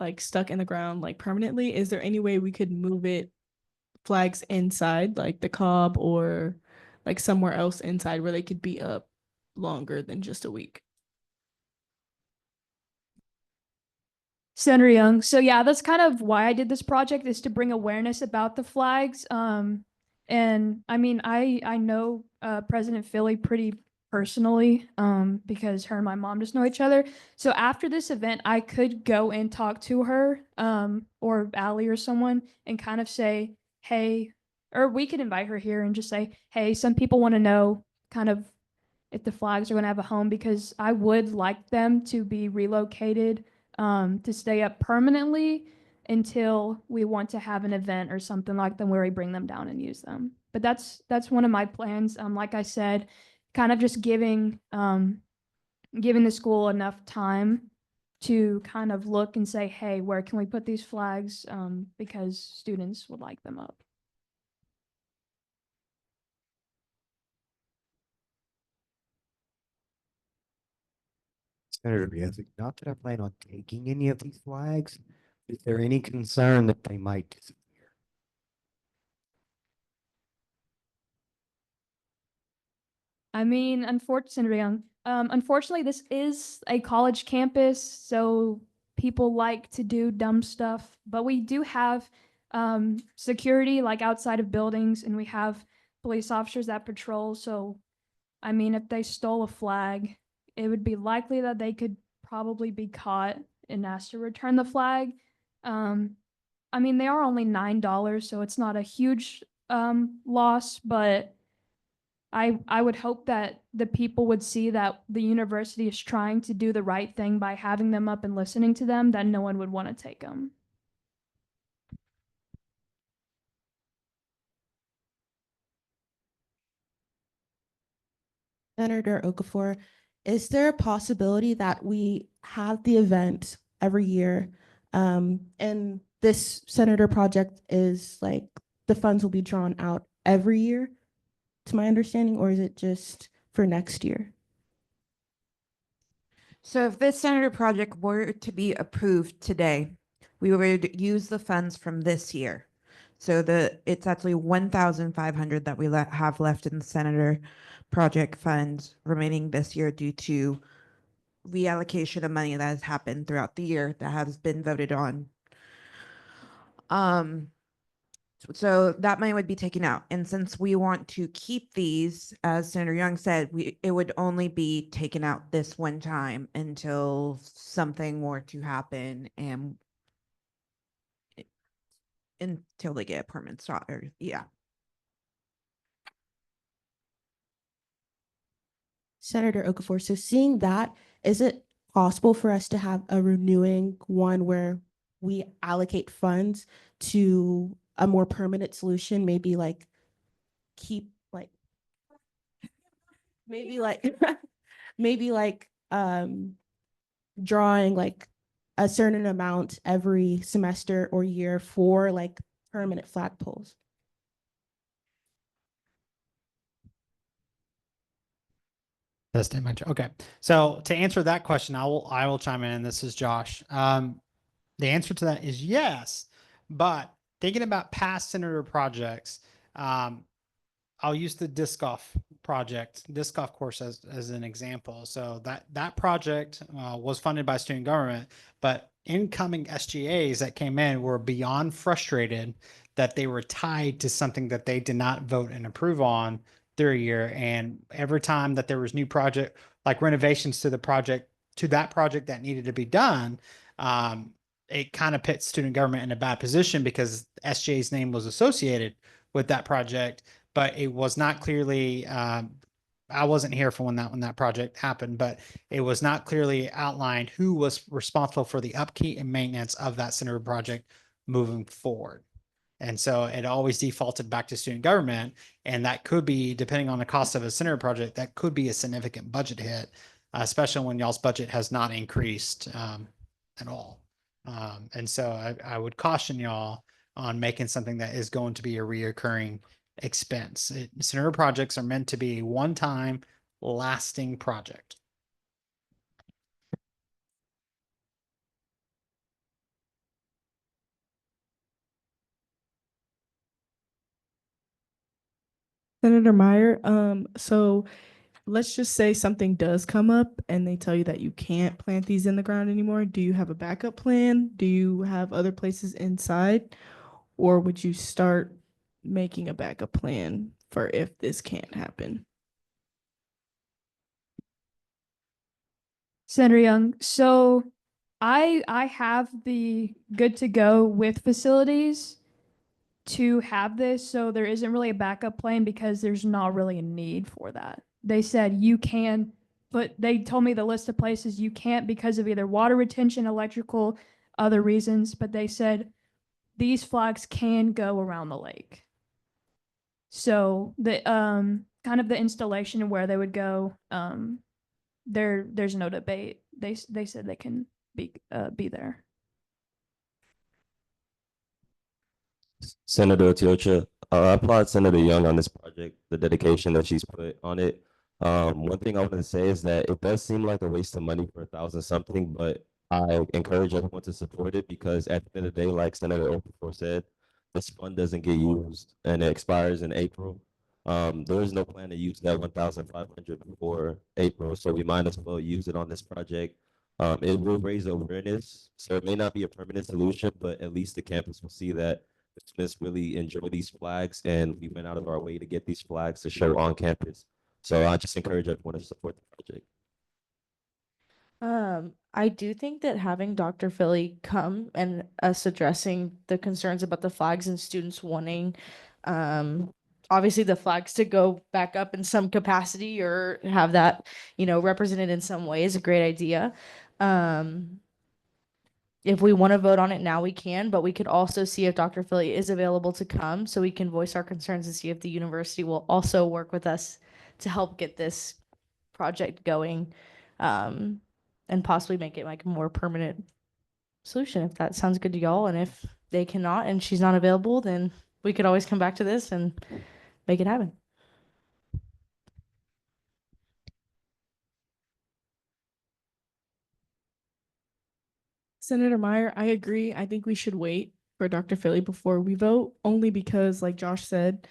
[SPEAKER 17] like stuck in the ground like permanently, is there any way we could move it flags inside like the cob or like somewhere else inside where they could be up longer than just a week?
[SPEAKER 15] Senator Young. So yeah, that's kind of why I did this project, is to bring awareness about the flags. And I mean, I know President Philly pretty personally, because her and my mom just know each other. So after this event, I could go and talk to her, or Allie or someone, and kind of say, hey, or we could invite her here and just say, hey, some people want to know kind of if the flags are going to have a home, because I would like them to be relocated, to stay up permanently until we want to have an event or something like that where we bring them down and use them. But that's one of my plans. Like I said, kind of just giving the school enough time to kind of look and say, hey, where can we put these flags? Because students would like them up.
[SPEAKER 14] Senator Biesick, not that I plan on taking any of these flags. Is there any concern that they might disappear?
[SPEAKER 15] I mean, unfortunately, this is a college campus, so people like to do dumb stuff. But we do have security like outside of buildings, and we have police officers that patrol. So, I mean, if they stole a flag, it would be likely that they could probably be caught and asked to return the flag. I mean, they are only $9, so it's not a huge loss, but I would hope that the people would see that the university is trying to do the right thing by having them up and listening to them, that no one would want to take them.
[SPEAKER 8] Senator Okafor, is there a possibility that we have the event every year? And this Senator project is like the funds will be drawn out every year, to my understanding, or is it just for next year?
[SPEAKER 6] So if this Senator project were to be approved today, we would use the funds from this year. So it's actually 1,500 that we have left in the Senator project funds remaining this year due to reallocation of money that has happened throughout the year that has been voted on. So that money would be taken out. And since we want to keep these, as Senator Young said, it would only be taken out this one time until something were to happen and until they get a permanent spot, or yeah.
[SPEAKER 8] Senator Okafor, so seeing that, is it possible for us to have a renewing one where we allocate funds to a more permanent solution, maybe like keep like maybe like maybe like drawing like a certain amount every semester or year for like permanent flagpoles?
[SPEAKER 18] That's dimension. Okay. So to answer that question, I will chime in. This is Josh. The answer to that is yes, but thinking about past senator projects, I'll use the disc golf course as an example. So that project was funded by student government, but incoming SGAs that came in were beyond frustrated that they were tied to something that they did not vote and approve on through a year. And every time that there was new project, like renovations to that project that needed to be done, it kind of pits student government in a bad position because SGA's name was associated with that project, but it was not clearly, I wasn't here for when that project happened, but it was not clearly outlined who was responsible for the upkeep and maintenance of that center project moving forward. And so it always defaulted back to student government. And that could be, depending on the cost of a center project, that could be a significant budget hit, especially when y'all's budget has not increased at all. And so I would caution y'all on making something that is going to be a reoccurring expense. Center projects are meant to be a one-time lasting project.
[SPEAKER 17] Senator Meyer, so let's just say something does come up and they tell you that you can't plant these in the ground anymore. Do you have a backup plan? Do you have other places inside? Or would you start making a backup plan for if this can't happen?
[SPEAKER 15] Senator Young, so I have the good to go with facilities to have this, so there isn't really a backup plan because there's not really a need for that. They said you can, but they told me the list of places you can't because of either water retention, electrical, other reasons, but they said these flags can go around the lake. So the kind of the installation and where they would go, there's no debate. They said they can be there.
[SPEAKER 7] Senator Tiocha, I applaud Senator Young on this project, the dedication that she's put on it. One thing I want to say is that it does seem like a waste of money for 1,000 something, but I encourage everyone to support it because at the end of the day, like Senator Okafor said, this fund doesn't get used and it expires in April. There is no plan to use that 1,500 before April, so we might as well use it on this project. It will raise awareness, so it may not be a permanent solution, but at least the campus will see that students really enjoy these flags, and we went out of our way to get these flags to show on campus. So I just encourage everyone to support the project.
[SPEAKER 1] I do think that having Dr. Philly come and us addressing the concerns about the flags and students wanting, obviously the flags to go back up in some capacity or have that, represented in some way is a great idea. If we want to vote on it now, we can, but we could also see if Dr. Philly is available to come so we can voice our concerns and see if the university will also work with us to help get this project going, and possibly make it like a more permanent solution if that sounds good to y'all. And if they cannot and she's not available, then we could always come back to this and make it happen.
[SPEAKER 17] Senator Meyer, I agree. I think we should wait for Dr. Philly before we vote, only because, like Josh said,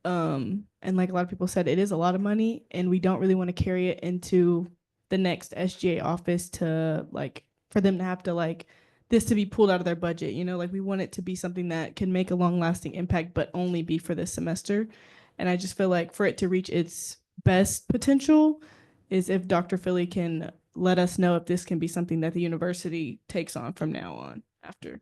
[SPEAKER 17] and like a lot of people said, it is a lot of money, and we don't really want to carry it into the next SGA office to for them to have to this to be pulled out of their budget. We want it to be something that can make a long lasting impact, but only be for this semester. And I just feel like for it to reach its best potential is if Dr. Philly can let us know if this can be something that the university takes on from now on after.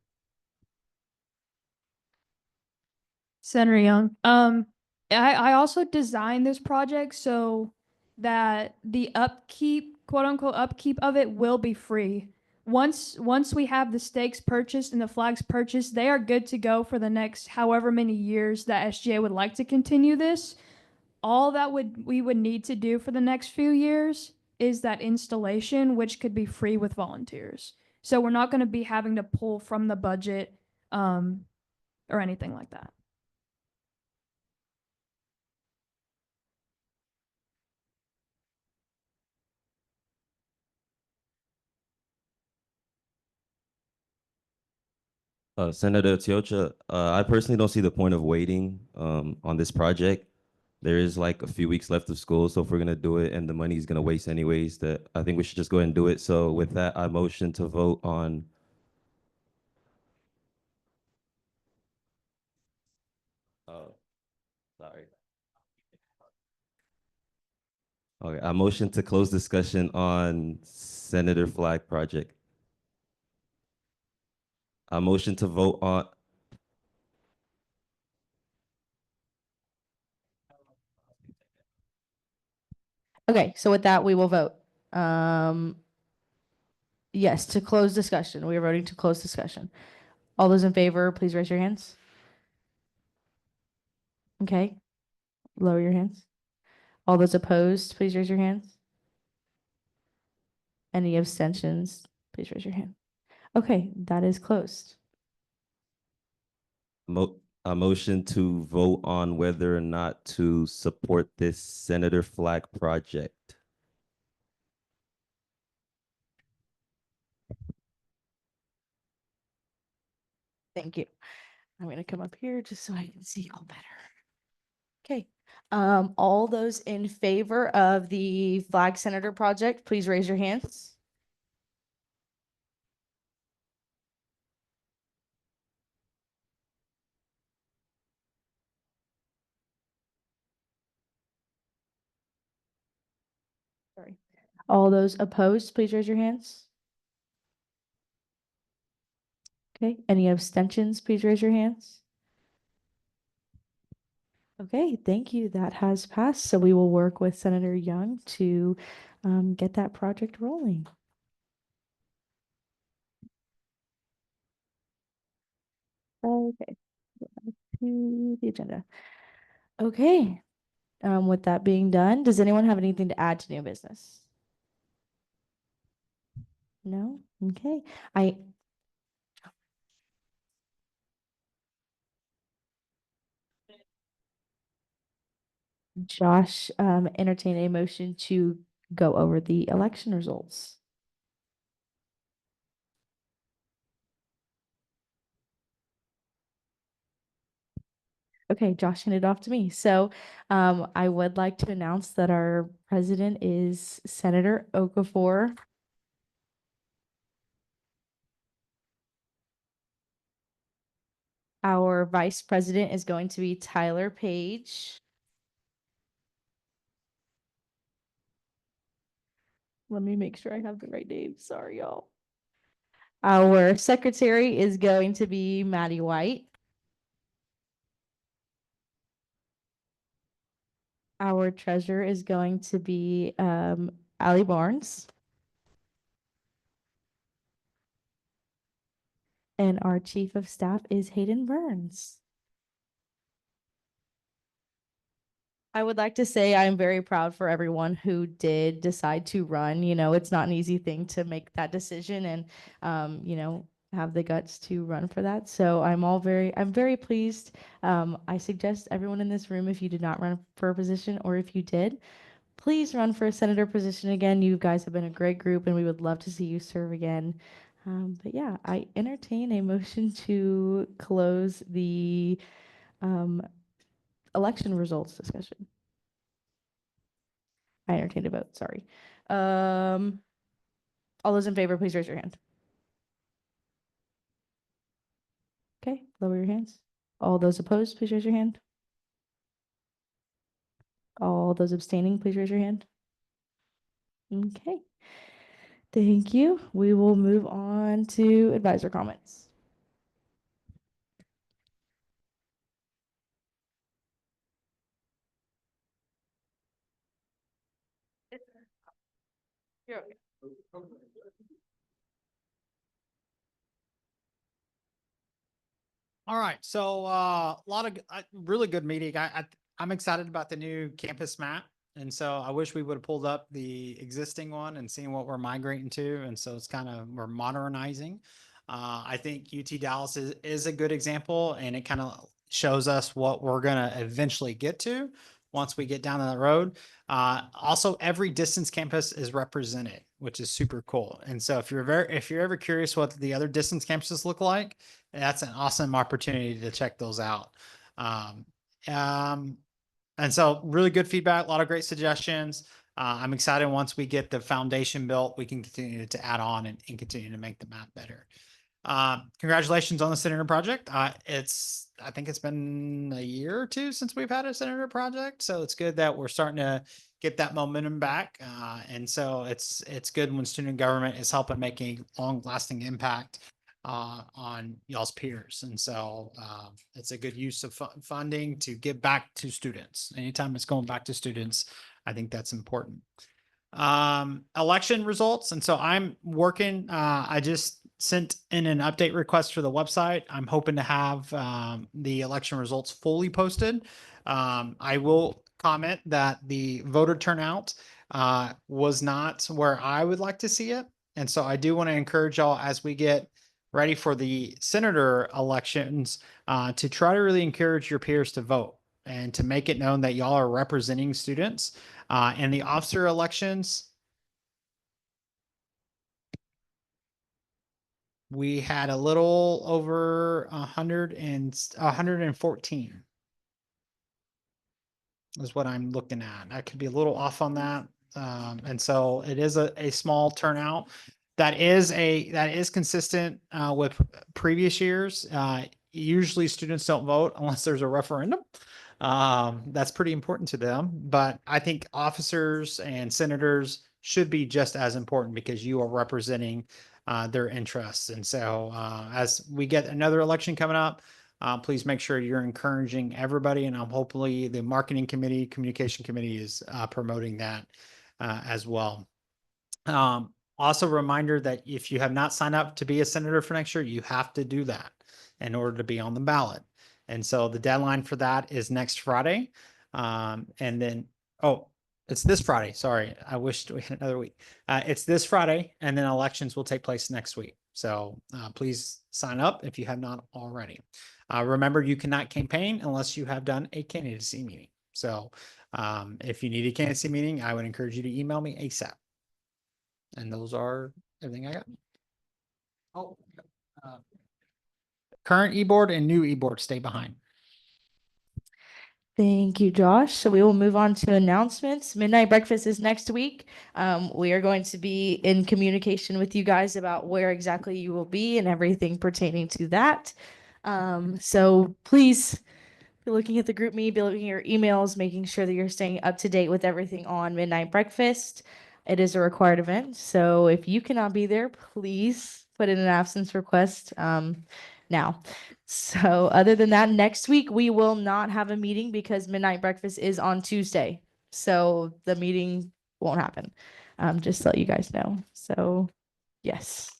[SPEAKER 15] Senator Young, I also designed this project so that the upkeep, quote unquote upkeep of it will be free. Once we have the stakes purchased and the flags purchased, they are good to go for the next however many years that SGA would like to continue this. All that we would need to do for the next few years is that installation, which could be free with volunteers. So we're not going to be having to pull from the budget or anything like that.
[SPEAKER 7] Senator Tiocha, I personally don't see the point of waiting on this project there is like a few weeks left of school. So if we're gonna do it and the money is gonna waste anyways, that I think we should just go ahead and do it. So with that, I motion to vote on. Oh, sorry. Okay, I motion to close discussion on Senator Flag project. I motion to vote on.
[SPEAKER 1] Okay, so with that, we will vote. Yes, to close discussion. We are voting to close discussion. All those in favor, please raise your hands. Okay, lower your hands. All those opposed, please raise your hands. Any abstentions, please raise your hand. Okay, that is closed.
[SPEAKER 7] A motion to vote on whether or not to support this Senator Flag project.
[SPEAKER 1] Thank you. I'm going to come up here just so I can see y'all better. Okay. All those in favor of the Flag Senator project, please raise your hands. Sorry. All those opposed, please raise your hands. Okay. Any abstentions, please raise your hands. Okay, thank you. That has passed. So we will work with Senator Young to get that project rolling. Okay, go back to the agenda. Okay, with that being done, does anyone have anything to add to new business? No? Okay. Josh, entertain a motion to go over the election results. Okay, Josh handed it off to me. So I would like to announce that our president is Senator Okafor. Our vice president is going to be Tyler Page. Let me make sure I have the right name. Sorry, y'all. Our secretary is going to be Maddie White. Our treasurer is going to be Allie Barnes. And our chief of staff is Hayden Burns. I would like to say I'm very proud for everyone who did decide to run. You know, it's not an easy thing to make that decision and, you know, have the guts to run for that. So I'm very pleased. I suggest everyone in this room, if you did not run for a position or if you did, please run for a senator position again. You guys have been a great group and we would love to see you serve again. But yeah, I entertain a motion to close the election results discussion. I entertain a vote, sorry. All those in favor, please raise your hand. Okay, lower your hands. All those opposed, please raise your hand. All those abstaining, please raise your hand. Okay. Thank you. We will move on to advisor comments. You're okay.
[SPEAKER 18] All right, so a lot of really good meeting. I'm excited about the new campus map, and so I wish we would have pulled up the existing one and seen what we're migrating to. And so it's kind of we're modernizing. I think UT Dallas is a good example, and it kind of shows us what we're gonna eventually get to once we get down the road. Also, every distance campus is represented, which is super cool. And so if you're ever curious what the other distance campuses look like, that's an awesome opportunity to check those out. And so really good feedback, a lot of great suggestions. I'm excited once we get the foundation built, we can continue to add on and continue to make the map better. Congratulations on the Senator project. I think it's been a year or two since we've had a Senator project. So it's good that we're starting to get that momentum back. And so it's good when student government is helping make a long lasting impact on y'all's peers. And so it's a good use of funding to give back to students. Anytime it's going back to students, I think that's important. Election results. And so I'm working, I just sent in an update request for the website. I'm hoping to have the election results fully posted. I will comment that the voter turnout was not where I would like to see it. And so I do want to encourage y'all as we get ready for the senator elections to try to really encourage your peers to vote and to make it known that y'all are representing students. In the officer elections, we had a little over 114 is what I'm looking at. I could be a little off on that. And so it is a small turnout. That is consistent with previous years. Usually students don't vote unless there's a referendum. That's pretty important to them. But I think officers and senators should be just as important because you are representing their interests. And so as we get another election coming up, please make sure you're encouraging everybody. And hopefully the marketing committee, communication committee is promoting that as well. Also, a reminder that if you have not signed up to be a senator for next year, you have to do that in order to be on the ballot. And so the deadline for that is next Friday. And then, it's this Friday. Sorry, I wished we had another week. It's this Friday, and then elections will take place next week. So please sign up if you have not already. Remember, you cannot campaign unless you have done a candidacy meeting. So if you need a candidacy meeting, I would encourage you to email me ASAP. And those are everything I got. Current e-board and new e-board stay behind.
[SPEAKER 1] Thank you, Josh. So we will move on to announcements. Midnight breakfast is next week. We are going to be in communication with you guys about where exactly you will be and everything pertaining to that. So please be looking at the group me, be looking at your emails, making sure that you're staying up to date with everything on Midnight Breakfast. It is a required event. So if you cannot be there, please put in an absence request now. So other than that, next week we will not have a meeting because Midnight Breakfast is on Tuesday. So the meeting won't happen. Just to let you guys know. So yes.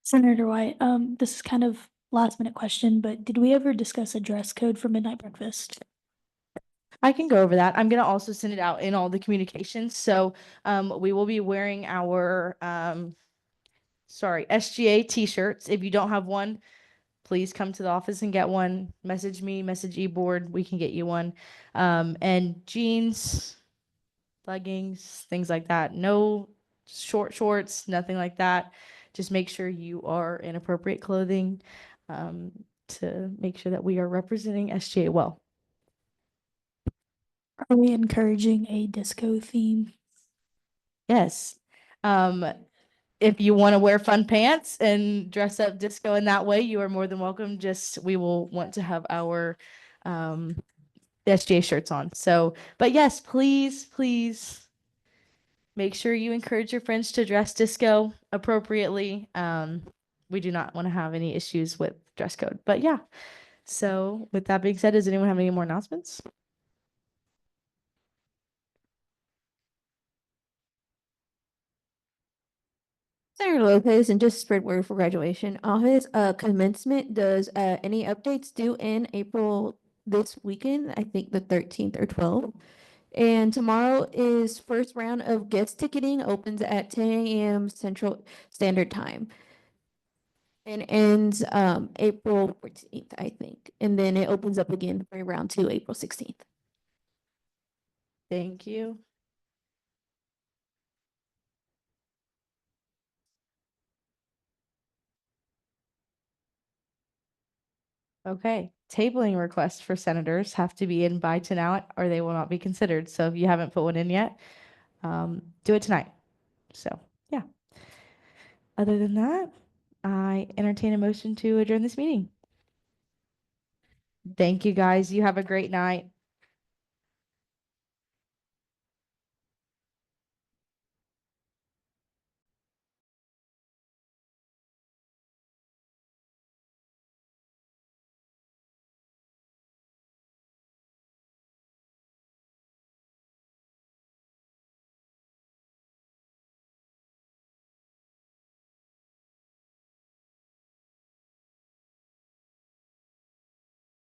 [SPEAKER 13] Senator White, this is kind of last minute question, but did we ever discuss a dress code for midnight breakfast?
[SPEAKER 1] I can go over that. I'm gonna also send it out in all the communications. So we will be wearing our SGA t-shirts. If you don't have one, please come to the office and get one. Message me, message e-board, we can get you one. And jeans, leggings, things like that. No short shorts, nothing like that. Just make sure you are in appropriate clothing to make sure that we are representing SGA well.
[SPEAKER 13] Are we encouraging a disco theme?
[SPEAKER 1] Yes. If you want to wear fun pants and dress up disco in that way, you are more than welcome. Just we will want to have our SGA shirts on. So, but yes, please make sure you encourage your friends to dress disco appropriately. We do not want to have any issues with dress code. But yeah. So with that being said, does anyone have any more announcements?
[SPEAKER 16] Senator Lopez, and just spread word for graduation. Office commencement does any updates due in April this weekend? I think the 13th or 12th. And tomorrow is first round of guest ticketing, opens at 10 a.m. Central Standard Time. And ends April 14th, I think. And then it opens up again for round 2, April 16th.
[SPEAKER 1] Thank you. Okay, tabling requests for senators have to be in by tonight or they will not be considered. So if you haven't put one in yet, do it tonight. So, yeah. Other than that, I entertain a motion to adjourn this meeting. Thank you, guys. You have a great night.